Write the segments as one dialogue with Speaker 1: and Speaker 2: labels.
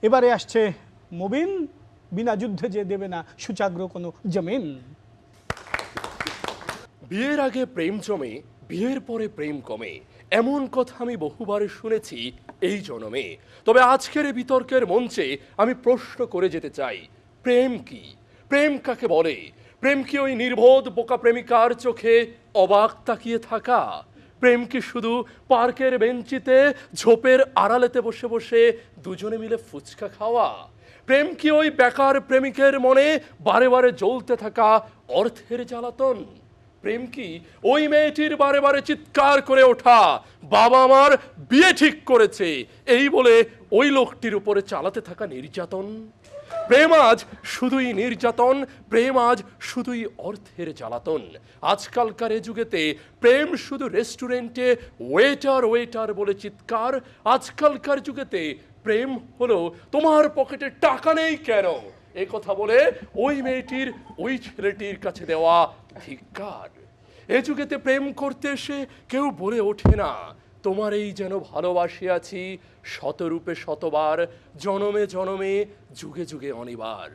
Speaker 1: এবারে আসছে মুবিন, বিনা যুদ্ধে যে দেবে না সুচাগ্র কোনো জমিন।
Speaker 2: বিয়ের আগে প্রেম জমে, বিয়ের পরে প্রেম কমে, এমন কথা আমি বহুবার শুনেছি এই জনমে। তবে আজকের এই বিতর্কের মঞ্চে আমি প্রশ্ন করে যেতে চাই, প্রেম কি? প্রেম কাকে বলে? প্রেম কি ওই নির্বোধ বোকা প্রেমিকার চোখে অবাক তাকিয়ে থাকা? প্রেম কি শুধু পার্কের বেঞ্চিতে ঝোপের আড়ালেতে বসে বসে দুজনে মিলে ফুচকা খাওয়া? প্রেম কি ওই বেকার প্রেমিকের মনে বারে বারে জ্বলতে থাকা অর্থের জ্বালাতন? প্রেম কি ওই মেয়েটির বারে বারে চিৎকার করে ওঠা, বাবা আমার বিয়ে ঠিক করেছে এই বলে ওই লোকটির উপরে চালাতে থাকা নির্যাতন? প্রেম আজ শুধুই নির্যাতন, প্রেম আজ শুধুই অর্থের জ্বালাতন। আজকালকার এই যুগেতে প্রেম শুধু রেস্টুরেন্টে ওয়েটার ওয়েটার বলে চিৎকার। আজকালকার যুগেতে প্রেম হলো তোমার পকেটে টাকা নেই কেন এ কথা বলে ওই মেয়েটির ওই ছেলেটির কাছে দেওয়া ধিক্কার। এ যুগেতে প্রেম করতে এসে কেউ বলে ওঠে না, তোমার এই যেন ভালোবাসি আছি শতরূপে শতবার, জনমে জনমে যুগে যুগে অনিবার।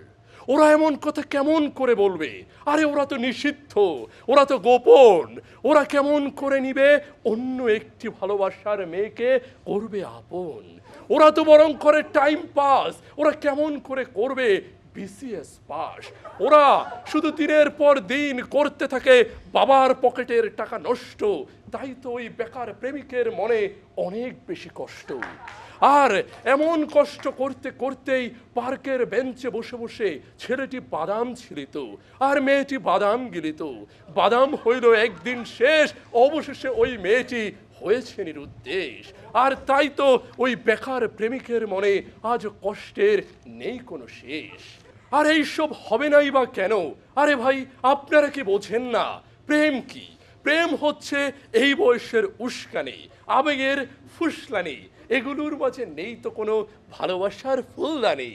Speaker 2: ওরা এমন কথা কেমন করে বলবে? আরে ওরা তো নিষিদ্ধ, ওরা তো গোপন। ওরা কেমন করে নিবে অন্য একটি ভালোবাসার মেয়েকে করবে আপন? ওরা তো বরং করে টাইম পাস। ওরা কেমন করে করবে বিসিএস পাস? ওরা শুধু দিনের পর দিন করতে থাকে বাবার পকেটের টাকা নষ্ট। তাই তো ওই বেকার প্রেমিকের মনে অনেক বেশি কষ্ট। আর এমন কষ্ট করতে করতেই পার্কের বেঞ্চে বসে বসে ছেলেটি বাদাম ছিলিত আর মেয়েটি বাদাম গিলিত। বাদাম হইল একদিন শেষ, অবশেষে ওই মেয়েটি হয়েছে নিরুদ্দেশ। আর তাই তো ওই বেকার প্রেমিকের মনে আজ কষ্টের নেই কোনো শেষ। আর এইসব হবে নাই বা কেন? আরে ভাই, আপনারা কি বোঝেন না প্রেম কি? প্রেম হচ্ছে এই বয়সের উস্কানি, আবেগের ফুসলানি। এগুলোর মাঝে নেই তো কোনো ভালোবাসার ফুলদানি।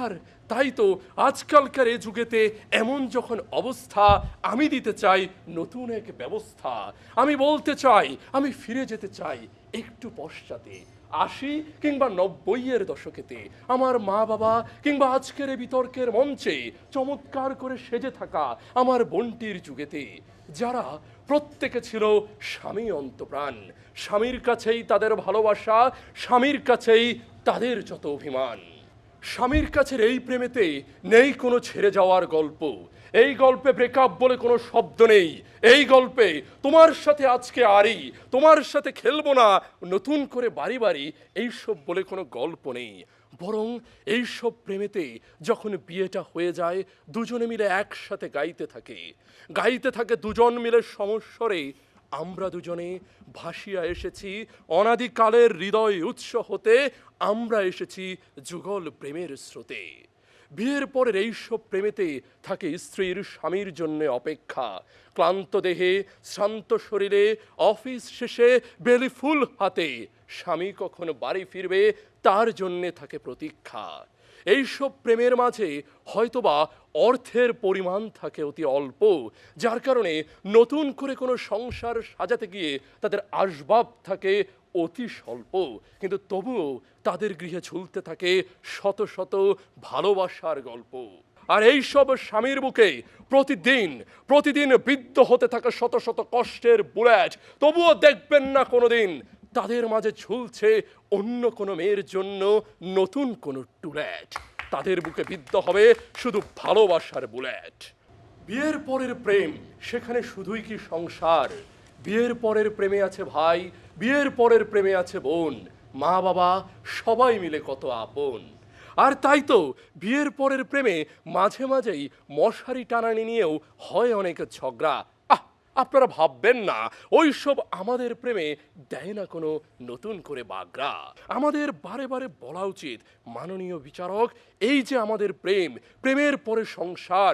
Speaker 2: আর তাই তো আজকালকার এই যুগেতে এমন যখন অবস্থা, আমি দিতে চাই নতুন এক ব্যবস্থা। আমি বলতে চাই, আমি ফিরে যেতে চাই একটু পশ্চাতে, ৮০ কিংবা ৯০-এর দশকেতে। আমার মা বাবা কিংবা আজকের এই বিতর্কের মঞ্চে চমৎকার করে সেজে থাকা আমার বোনটির যুগেতে, যারা প্রত্যেকে ছিল স্বামী অন্তপ্রাণ। স্বামীর কাছেই তাদের ভালোবাসা, স্বামীর কাছেই তাদের যত অভিমান। স্বামীর কাছের এই প্রেমেতে নেই কোনো ছেড়ে যাওয়ার গল্প। এই গল্পে ব্রেকআপ বলে কোনো শব্দ নেই। এই গল্পে তোমার সাথে আজকে আরি, তোমার সাথে খেলবো না নতুন করে বাড়ি বাড়ি, এইসব বলে কোনো গল্প নেই। বরং এইসব প্রেমেতে যখন বিয়েটা হয়ে যায়, দুজনে মিলে একসাথে গাইতে থাকে দুজন মিলে সমস্বরে, আমরা দুজনে ভাসিয়া এসেছি অনাদিকালের হৃদয় উৎস হতে, আমরা এসেছি যুগল প্রেমের স্রোতে। বিয়ের পরের এইসব প্রেমেতে থাকে স্ত্রীর স্বামীর জন্য অপেক্ষা। ক্লান্ত দেহে শ্রান্ত শরীরে অফিস শেষে বেলি ফুল হাতে স্বামী কখন বাড়ি ফিরবে তার জন্যে থাকে প্রতীক্ষা। এইসব প্রেমের মাঝে হয়তোবা অর্থের পরিমাণ থাকে অতি অল্প, যার কারণে নতুন করে কোনো সংসার সাজাতে গিয়ে তাদের আসবাব থাকে অতি স্বল্প, কিন্তু তবুও তাদের গৃহে ঝুলতে থাকে শত শত ভালোবাসার গল্প। আর এইসব স্বামীর বুকে প্রতিদিন প্রতিদিন বিদ্ধ হতে থাকা শত শত কষ্টের বুলেট, তবুও দেখবেন না কোনোদিন তাদের মাঝে ঝুলছে অন্য কোনো মেয়ের জন্য নতুন কোনো টুলেট। তাদের বুকে বিদ্ধ হবে শুধু ভালোবাসার বুলেট। বিয়ের পরের প্রেম, সেখানে শুধুই কি সংসার? বিয়ের পরের প্রেমে আছে ভাই, বিয়ের পরের প্রেমে আছে বোন, মা বাবা সবাই মিলে কত আপন। আর তাই তো বিয়ের পরের প্রেমে মাঝে মাঝেই মশারি টানানি নিয়েও হয় অনেক ঝগড়া। আপনারা ভাববেন না ওইসব আমাদের প্রেমে দেয় না কোনো নতুন করে বাগড়া। আমাদের বারে বারে বলা উচিত, মাননীয় বিচারক, এই যে আমাদের প্রেম, প্রেমের পরে সংসার,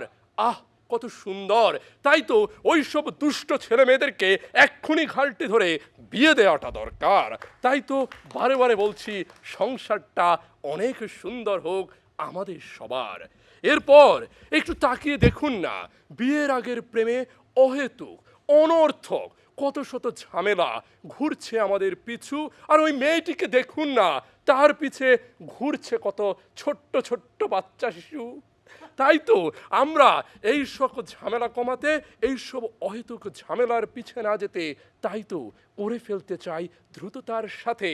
Speaker 2: কত সুন্দর। তাই তো ওইসব দুষ্ট ছেলে মেয়েদেরকে এক্ষুনি ঘালটি ধরে বিয়ে দেওয়াটা দরকার। তাই তো বারে বারে বলছি, সংসারটা অনেক সুন্দর হোক আমাদের সবার। এরপর একটু তাকিয়ে দেখুন না, বিয়ের আগের প্রেমে অহেতুক অনর্থক কত শত ঝামেলা ঘুরছে আমাদের পিছু। আর ওই মেয়েটিকে দেখুন না, তার পিছে ঘুরছে কত ছোট্ট ছোট্ট বাচ্চা শিশু। তাই তো আমরা এই সকল ঝামেলা কমাতে, এইসব অহেতুক ঝামেলার পিছে না যেতে, তাই তো করে ফেলতে চাই দ্রুততার সাথে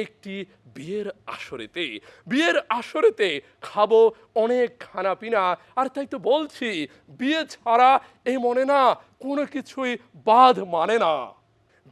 Speaker 2: একটি বিয়ের আসরেতে। বিয়ের আসরেতে খাবো অনেক খানাপিনা, আর তাই তো বলছি বিয়ে ছাড়া এই মনে না কোনো কিছুই বাদ মানে না।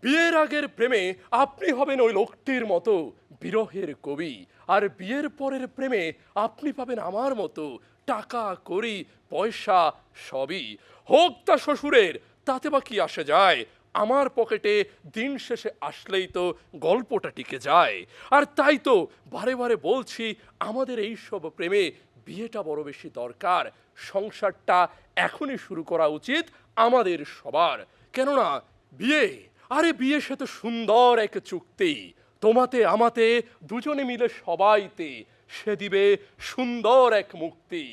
Speaker 2: বিয়ের আগের প্রেমে আপনি হবেন ওই লোকটির মতো বিরহের কবি, আর বিয়ের পরের প্রেমে আপনি পাবেন আমার মতো টাকা কড়ি পয়সা সবই। হোক তা শ্বশুরের, তাতে বা কি আসে যায়, আমার পকেটে দিন শেষে আসলেই তো গল্পটা টিকে যায়। আর তাই তো বারে বারে বলছি আমাদের এই সব প্রেমে বিয়েটা বড় বেশি দরকার। সংসারটা এখনই শুরু করা উচিত আমাদের সবার। কেননা বিয়ে, আরে বিয়ে সে তো সুন্দর এক চুক্তি, তোমাতে আমাতে দুজনে মিলে সবাইতে সে দিবে সুন্দর এক মুক্তি।